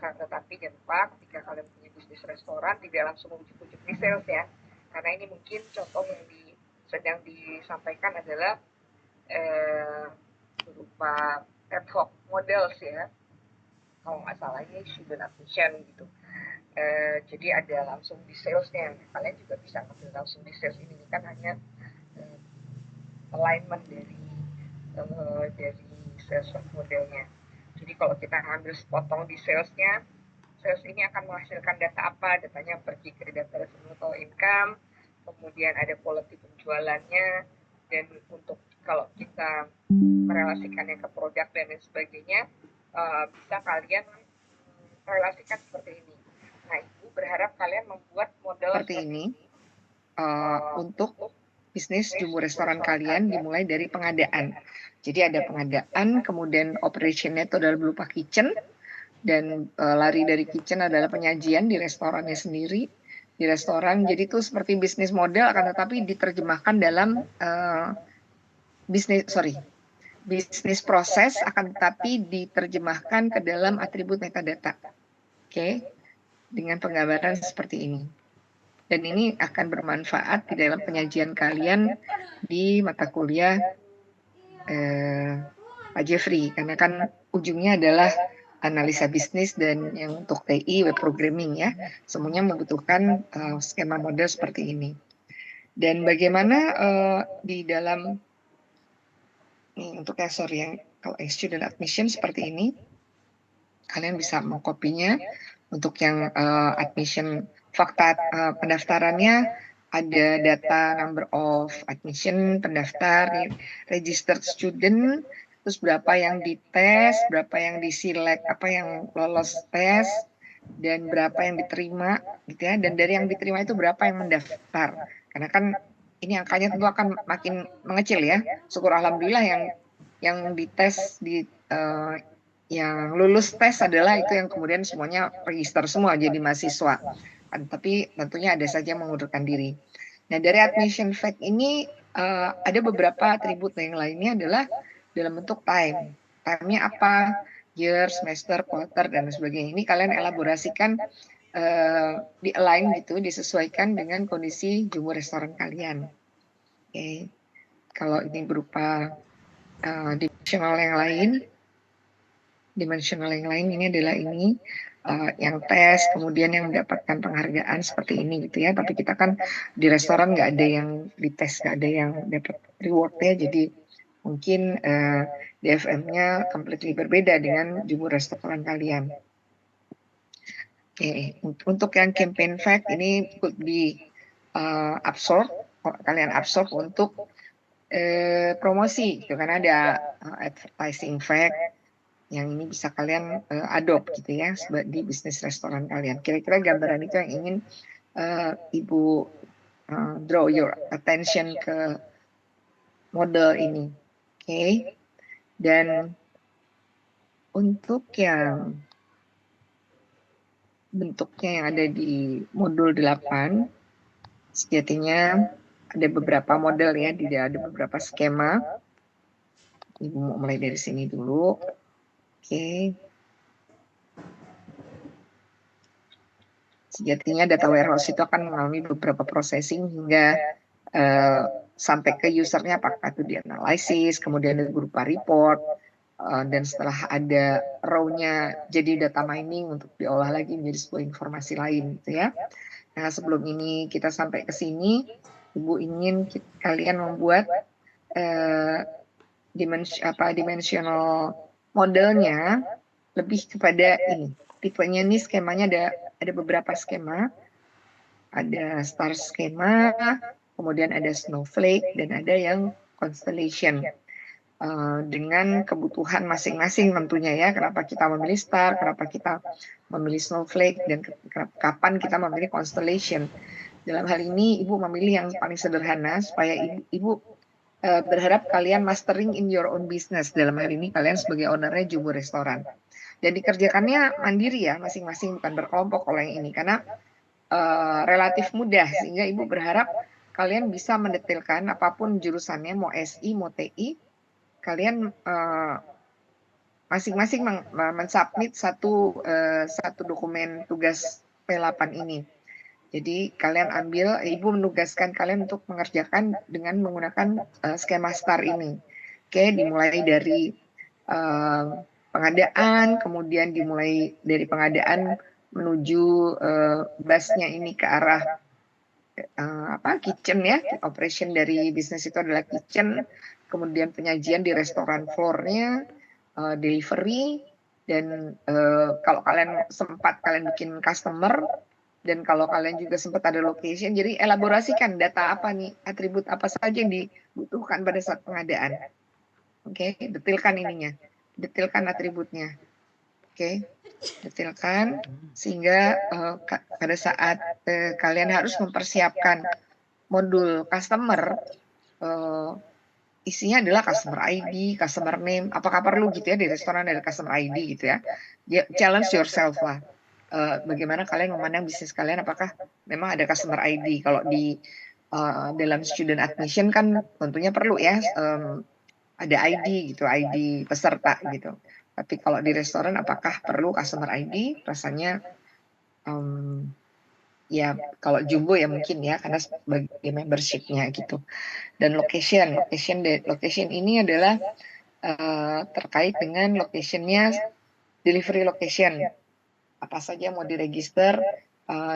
Tetapi jangan lupa ketika kalian punya bisnis restoran tidak langsung ujuk-ujuk di sales ya, karena ini mungkin contoh yang sedang disampaikan adalah berupa ad hoc models ya, kalau nggak salah ini student admission gitu. Jadi ada langsung di salesnya, kalian juga bisa ambil langsung di sales. Ini kan hanya alignment dari sales modelnya. Jadi kalau kita ambil sepotong di salesnya, sales ini akan menghasilkan data apa? Datanya pergi ke data revenue atau income, kemudian ada quality penjualannya, dan untuk kalau kita merelasikannya ke produk dan lain sebagainya, bisa kalian relasikan seperti ini. Nah, Ibu berharap kalian membuat model seperti ini untuk bisnis jumbo restoran kalian dimulai dari pengadaan. Jadi ada pengadaan, kemudian operationnya itu adalah berupa kitchen, dan lari dari kitchen adalah penyajian di restorannya sendiri. Di restoran, jadi itu seperti bisnis model, akan tetapi diterjemahkan dalam bisnis proses, akan tetapi diterjemahkan ke dalam atribut metadata. Oke, dengan penggambaran seperti ini. Dan ini akan bermanfaat di dalam penyajian kalian di mata kuliah Pak Jeffrey, karena kan ujungnya adalah analisa bisnis dan yang untuk TI, web programming ya, semuanya membutuhkan skema model seperti ini. Dan bagaimana di dalam untuk yang kalau student admission seperti ini, kalian bisa mengkopinya. Untuk yang admission fakta pendaftarannya ada data number of admission pendaftar, registered student, terus berapa yang dites, berapa yang diselect, apa yang lolos tes, dan berapa yang diterima gitu ya. Dan dari yang diterima itu berapa yang mendaftar. Karena kan ini angkanya tentu akan makin mengecil ya. Syukur alhamdulillah yang dites yang lulus tes adalah itu yang kemudian semuanya register semua jadi mahasiswa. Tapi tentunya ada saja yang mengundurkan diri. Nah, dari admission fact ini ada beberapa atribut. Yang lainnya adalah dalam bentuk time. Time-nya apa? Year, semester, quarter, dan sebagainya. Ini kalian elaborasikan di-align gitu, disesuaikan dengan kondisi jumbo restoran kalian. Oke. Kalau ini berupa dimensional yang lain ini adalah ini yang tes, kemudian yang mendapatkan penghargaan seperti ini gitu ya. Tapi kita kan di restoran nggak ada yang dites, nggak ada yang dapat rewardnya, jadi mungkin DFM-nya completely berbeda dengan jumbo restoran kalian. Oke, untuk yang campaign fact ini could be kalian absorb untuk promosi gitu, karena ada advertising fact yang ini bisa kalian adopt gitu ya di bisnis restoran kalian. Kira-kira gambaran itu yang ingin Ibu draw your attention ke model ini. Oke. Dan untuk yang bentuknya yang ada di modul 8, sejatinya ada beberapa model ya, ada beberapa skema. Ibu mau mulai dari sini dulu. Oke. Sejatinya data warehouse itu akan mengalami beberapa processing hingga sampai ke usernya, apakah itu dianalisis, kemudian berupa report, dan setelah ada row-nya jadi data mining untuk diolah lagi menjadi sebuah informasi lain gitu ya. Nah, sebelum ini kita sampai ke sini, Ibu ingin kalian membuat dimensional modelnya lebih kepada ini. Tipenya ini skemanya ada beberapa skema. Ada star skema, kemudian ada snowflake, dan ada yang constellation. Dengan kebutuhan masing-masing tentunya ya, kenapa kita memilih star, kenapa kita memilih snowflake, dan kapan kita memilih constellation. Dalam hal ini Ibu memilih yang paling sederhana supaya Ibu berharap kalian mastering in your own business. Dalam hal ini kalian sebagai ownernya jumbo restoran. Dan dikerjakannya mandiri ya, masing-masing, bukan berkelompok kalau yang ini, karena relatif mudah, sehingga Ibu berharap kalian bisa mendetailkan apapun jurusannya, mau SI, mau TI, kalian masing-masing mensubmit satu dokumen tugas P8 ini. Jadi kalian ambil, Ibu menugaskan kalian untuk mengerjakan dengan menggunakan skema STAR ini. Oke, dimulai dari pengadaan, kemudian dimulai dari pengadaan menuju busnya ini ke arah kitchen ya, operation dari bisnis itu adalah kitchen, kemudian penyajian di restoran floor-nya, delivery, dan kalau kalian sempat kalian bikin customer, dan kalau kalian juga sempat ada location, jadi elaborasikan data apa nih, atribut apa saja yang dibutuhkan pada saat pengadaan. Oke, detilkan ininya, detilkan atributnya. Oke, detilkan sehingga pada saat kalian harus mempersiapkan modul customer, isinya adalah customer ID, customer name, apakah perlu gitu ya di restoran ada customer ID gitu ya. Challenge yourself lah. Bagaimana kalian memandang bisnis kalian, apakah memang ada customer ID. Kalau di dalam student admission kan tentunya perlu ya ada ID gitu, ID peserta gitu. Tapi kalau di restoran apakah perlu customer ID? Rasanya ya kalau Jumbo ya mungkin ya, karena sebagai membershipnya gitu. Dan location ini adalah terkait dengan locationnya, delivery location. Apa saja mau diregister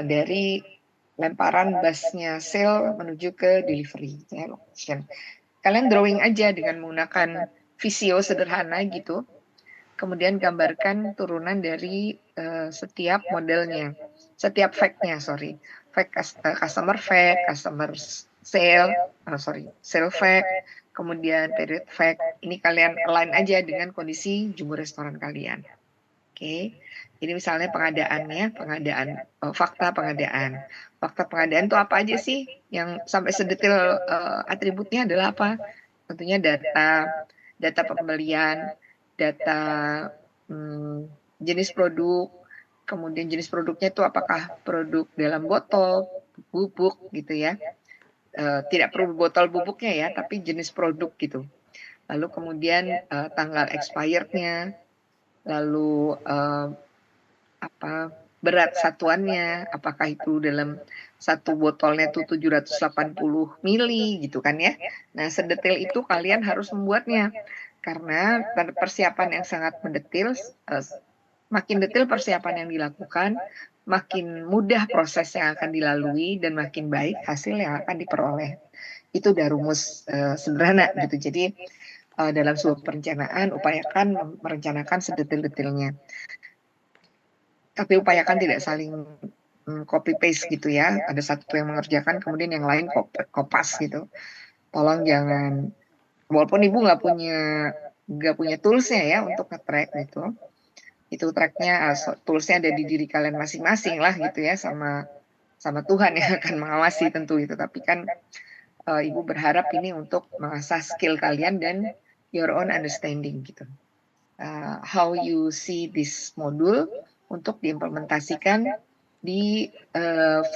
dari lemparan busnya sale menuju ke delivery ya, location. Kalian drawing aja dengan menggunakan Visio sederhana gitu. Kemudian gambarkan turunan dari setiap modelnya, setiap fact-nya, customer fact, customer sale, sale fact, kemudian period fact. Ini kalian align aja dengan kondisi Jumbo restoran kalian. Oke, ini misalnya pengadaan fakta pengadaan. Fakta pengadaan itu apa aja sih? Yang sampai sedetil atributnya adalah apa? Tentunya data pembelian, data jenis produk, kemudian jenis produknya itu apakah produk dalam botol, bubuk gitu ya. Tidak perlu botol bubuknya ya, tapi jenis produk gitu. Lalu kemudian tanggal expirednya, lalu berat satuannya, apakah itu dalam satu botolnya itu 780 mili gitu kan ya. Nah, sedetil itu kalian harus membuatnya. Karena persiapan yang sangat mendetil, makin detail persiapan yang dilakukan, makin mudah proses yang akan dilalui dan makin baik hasil yang akan diperoleh. Itu udah rumus sederhana gitu. Jadi dalam sebuah perencanaan upayakan merencanakan sedetil-detilnya. Tapi upayakan tidak saling copy paste gitu ya. Ada satu yang mengerjakan, kemudian yang lain kopas gitu. Tolong jangan, walaupun ibu nggak punya toolsnya ya untuk nge-track gitu. Itu tracknya, toolsnya ada di diri kalian masing-masing lah gitu ya, sama Tuhan yang akan mengawasi tentu itu. Tapi kan ibu berharap ini untuk mengasah skill kalian dan your own understanding gitu. How you see this module untuk diimplementasikan di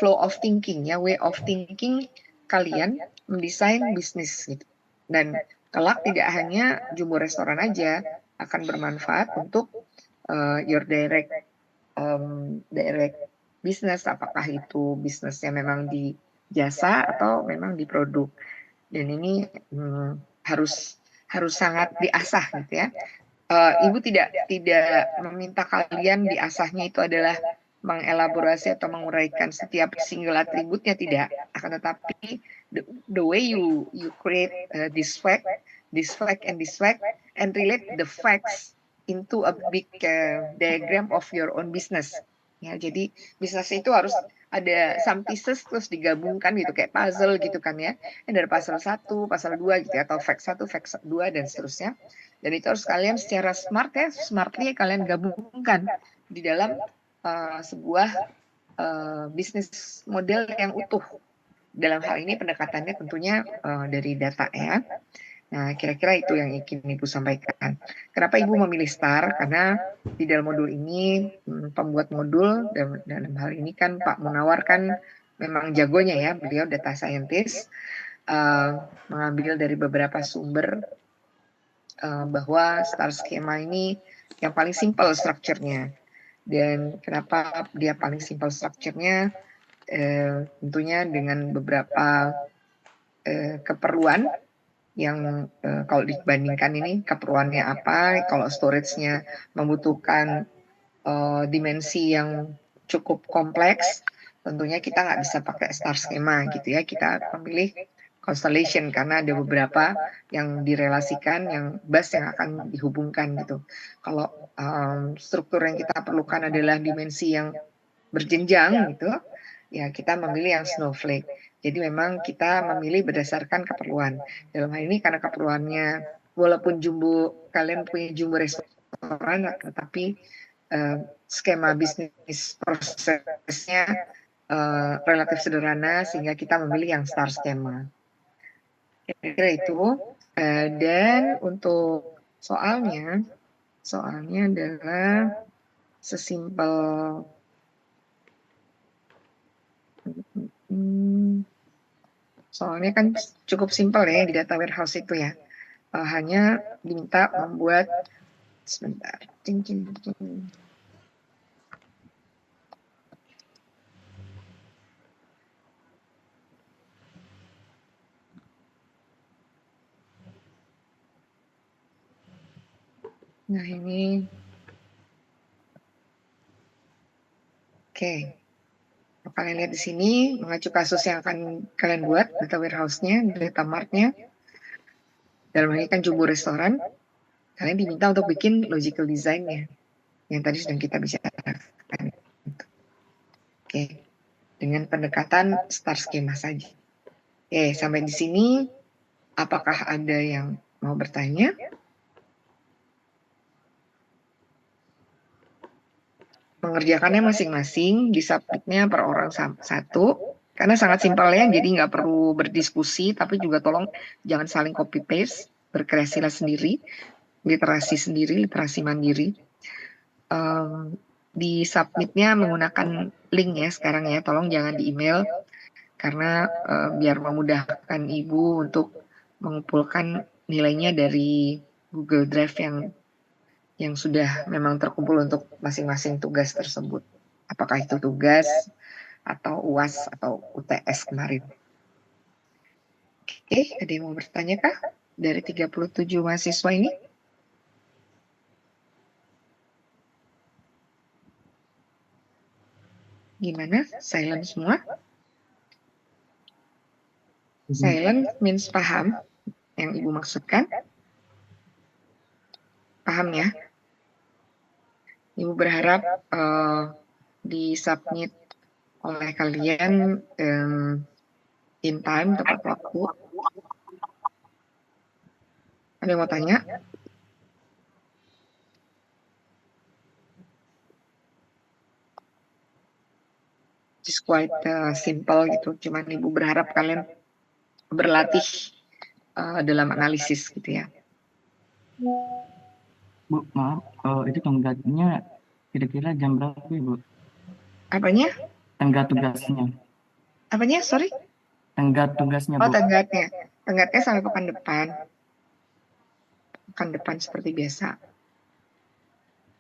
flow of thinking ya, way of thinking kalian mendesain bisnis gitu. Dan kelak tidak hanya Jumbo restoran aja akan bermanfaat untuk your direct business, apakah itu bisnisnya memang di jasa atau memang di produk. Dan ini harus sangat diasah gitu ya. Ibu tidak meminta kalian diasahnya itu adalah mengelaborasi atau menguraikan setiap single atributnya, tidak. Akan tetapi the way you create this fact and relate the facts into a big diagram of your own business. Ya, jadi bisnis itu harus ada some pieces terus digabungkan gitu kayak puzzle gitu kan ya. Ada puzzle 1, puzzle 2 gitu ya, atau fact 1, fact 2 dan seterusnya. Dan itu harus kalian secara smartly kalian gabungkan di dalam sebuah bisnis model yang utuh. Dalam hal ini pendekatannya tentunya dari data ya. Nah, kira-kira itu yang ingin Ibu sampaikan. Kenapa Ibu memilih STAR? Karena di dalam modul ini, pembuat modul, dalam hal ini kan Pak Munawar kan memang jagonya ya, beliau data scientist, mengambil dari beberapa sumber bahwa STAR skema ini yang paling simple strukturnya. Dan kenapa dia paling simple strukturnya? Tentunya dengan beberapa keperluan yang kalau dibandingkan ini keperluannya apa, kalau storage-nya membutuhkan dimensi yang cukup kompleks, tentunya kita nggak bisa pakai star schema gitu ya, kita memilih constellation karena ada beberapa yang direlasikan, yang bus yang akan dihubungkan gitu. Kalau struktur yang kita perlukan adalah dimensi yang berjenjang gitu, ya kita memilih yang snowflake. Jadi memang kita memilih berdasarkan keperluan. Dalam hal ini karena keperluannya, walaupun kalian punya jumbo restoran, tetapi skema bisnis prosesnya relatif sederhana sehingga kita memilih yang star skema. Kira-kira itu. Dan untuk soalnya adalah sesimpel soalnya kan cukup simpel ya di data warehouse itu ya. Hanya diminta membuat sebentar. Nah ini, oke. Kalian lihat di sini mengacu kasus yang akan kalian buat, data warehouse-nya, data mart-nya. Dalam hal ini kan jumbo restoran, kalian diminta untuk bikin logical design-nya yang tadi sedang kita bicarakan. Oke, dengan pendekatan star schema saja. Oke, sampai di sini apakah ada yang mau bertanya? Mengerjakannya masing-masing, di submit-nya per orang satu, karena sangat simpel ya, jadi nggak perlu berdiskusi, tapi juga tolong jangan saling copy-paste, berkreasilah sendiri, literasi mandiri. Di submit-nya menggunakan link ya sekarang ya, tolong jangan di email, karena biar memudahkan Ibu untuk mengumpulkan nilainya dari Google Drive yang sudah memang terkumpul untuk masing-masing tugas tersebut. Apakah itu tugas atau UAS atau UTS kemarin. Oke, ada yang mau bertanya kah dari 37 mahasiswa ini? Gimana? Silent semua? Silent means paham yang Ibu maksudkan. Paham ya? Ibu berharap disubmit oleh kalian in time, tepat waktu. Ada yang mau tanya? Just quite simple gitu. Cuman Ibu berharap kalian berlatih dalam analisis gitu ya. Bu, maaf, itu tenggatnya kira-kira jam berapa Bu? Apanya? Tenggat tugasnya. Apanya? Sorry? Tenggat tugasnya Bu. Oh, tenggatnya. Tenggatnya sampai pekan depan. Pekan depan seperti biasa.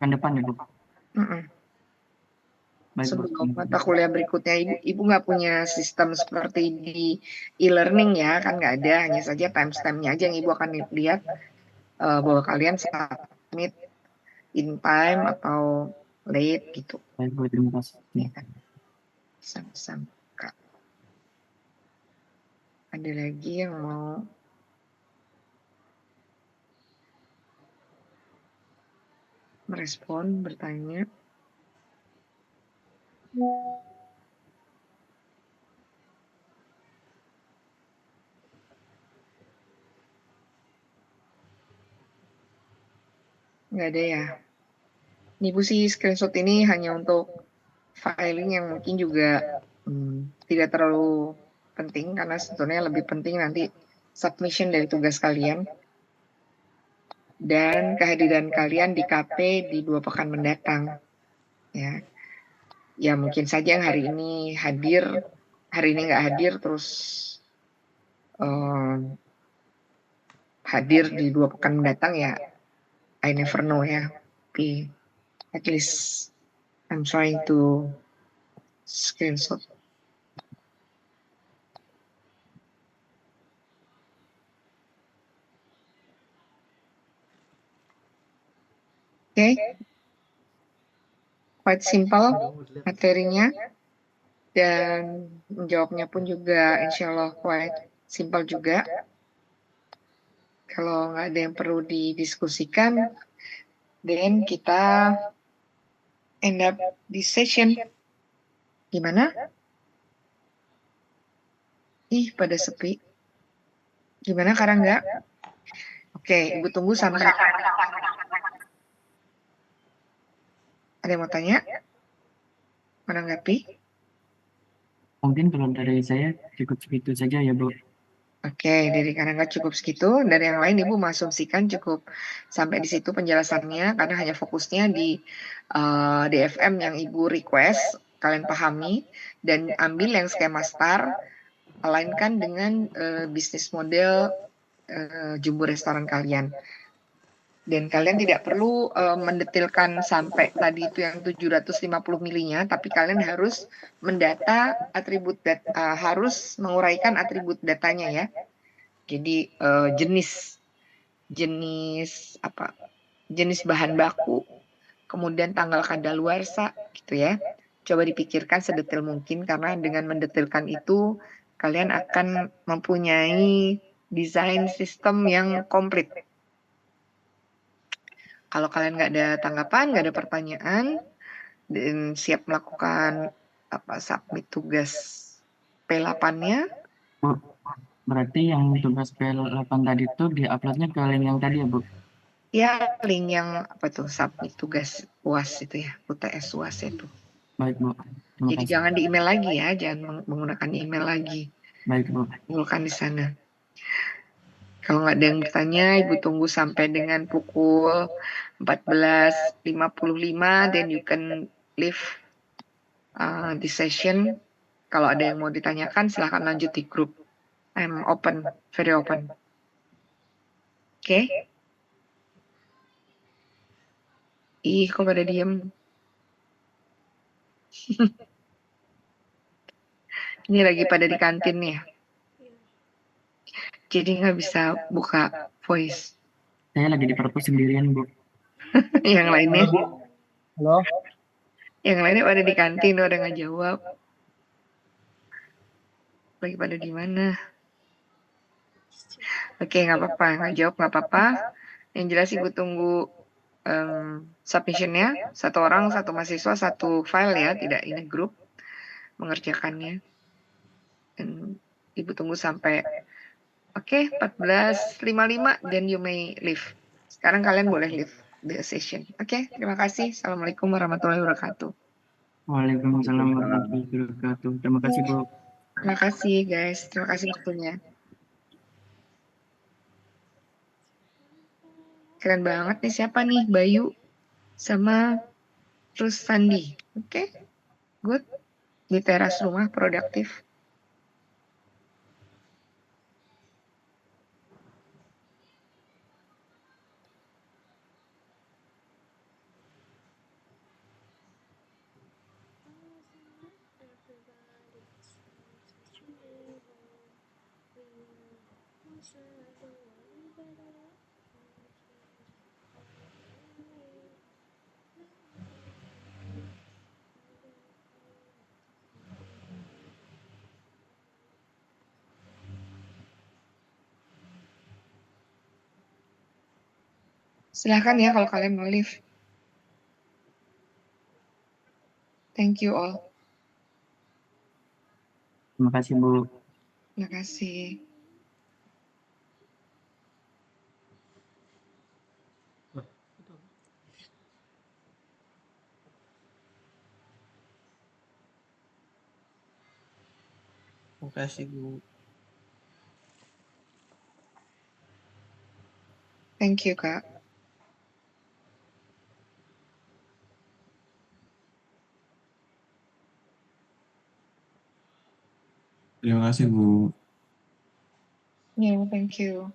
Pekan depan ya Bu? Baik, sebelum mata kuliah berikutnya Ibu nggak punya sistem seperti di e-learning ya, kan nggak ada, hanya saja timestamp-nya aja yang Ibu akan lihat bahwa kalian submit in time atau late gitu. Baik Bu, terima kasih. Ya. Sama-sama Kak. Ada lagi yang mau merespon, bertanya? Nggak ada ya. Ibu sih screenshot ini hanya untuk filing yang mungkin juga tidak terlalu penting, karena sebetulnya lebih penting nanti submission dari tugas kalian dan kehadiran kalian di KP di 2 pekan mendatang. Ya mungkin saja yang hari ini hadir, hari ini nggak hadir, terus hadir di 2 pekan mendatang ya, I never know ya. tapi at least I'm trying to screenshot. Oke, quite simple materinya, dan menjawabnya pun juga insya Allah quite simple juga. Kalau nggak ada yang perlu didiskusikan, then kita end up this session. Gimana? Ih, pada sepi. Gimana, Karangga? Oke, Ibu tunggu sampai. Ada yang mau tanya? Menanggapi? Mungkin kalau dari saya cukup segitu saja ya, Bu. Oke, dari Karangga cukup segitu. Dari yang lain Ibu mengasumsikan cukup sampai di situ penjelasannya, karena hanya fokusnya di DFM yang Ibu request, kalian pahami, dan ambil yang skema STAR, alainkan dengan bisnis model jumbo restoran kalian. Dan kalian tidak perlu mendetilkan sampai tadi itu yang 750 milinya, tapi kalian harus mendata atribut harus menguraikan atribut datanya ya. Jadi jenis apa? Jenis bahan baku, kemudian tanggal kadaluarsa gitu ya. Coba dipikirkan sedetail mungkin, karena dengan mendetilkan itu kalian akan mempunyai desain sistem yang komplit. Kalau kalian nggak ada tanggapan, nggak ada pertanyaan, dan siap melakukan submit tugas P8-nya, Bu, berarti yang tugas P8 tadi itu di-uploadnya ke link yang tadi ya, Bu? ya link yang submit tugas UAS itu ya, UTS UAS itu. Baik, Bu. Terima Jadi kasih. jangan di email lagi ya, jangan menggunakan email lagi. Baik, Bu. Kumpulkan di sana. Kalau nggak ada yang bertanya, Ibu tunggu sampai dengan pukul 14.55, then you can leave the session. Kalau ada yang mau ditanyakan, silahkan lanjut di grup. I'm open, very open. Oke? Ih, kok pada diem? Ini lagi pada di kantin ya. Jadi nggak bisa buka voice. Saya lagi di perpus sendirian, Bu. Yang lainnya? Halo? Yang lainnya pada di kantin, udah nggak jawab. Lagi pada di mana? Oke, nggak apa-apa, nggak jawab nggak apa-apa. Yang jelas Ibu tunggu submissionnya, satu orang, satu mahasiswa, satu file ya, tidak ini grup mengerjakannya. Dan Ibu tunggu sampai 14.55, then you may leave. Sekarang kalian boleh leave the session. Oke, terima kasih. Assalamualaikum warahmatullahi wabarakatuh. Waalaikumsalam warahmatullahi wabarakatuh. Terima kasih, Bu. Terima kasih guys, terima kasih waktunya. Keren banget nih, siapa nih? Bayu sama terus Sandi. Oke, good. Di teras rumah produktif. Silahkan ya kalau kalian mau leave. Thank you all. Terima kasih, Bu. Terima kasih. Terima kasih, Bu. Thank you, Kak. Terima kasih, Bu. Yeah, thank you.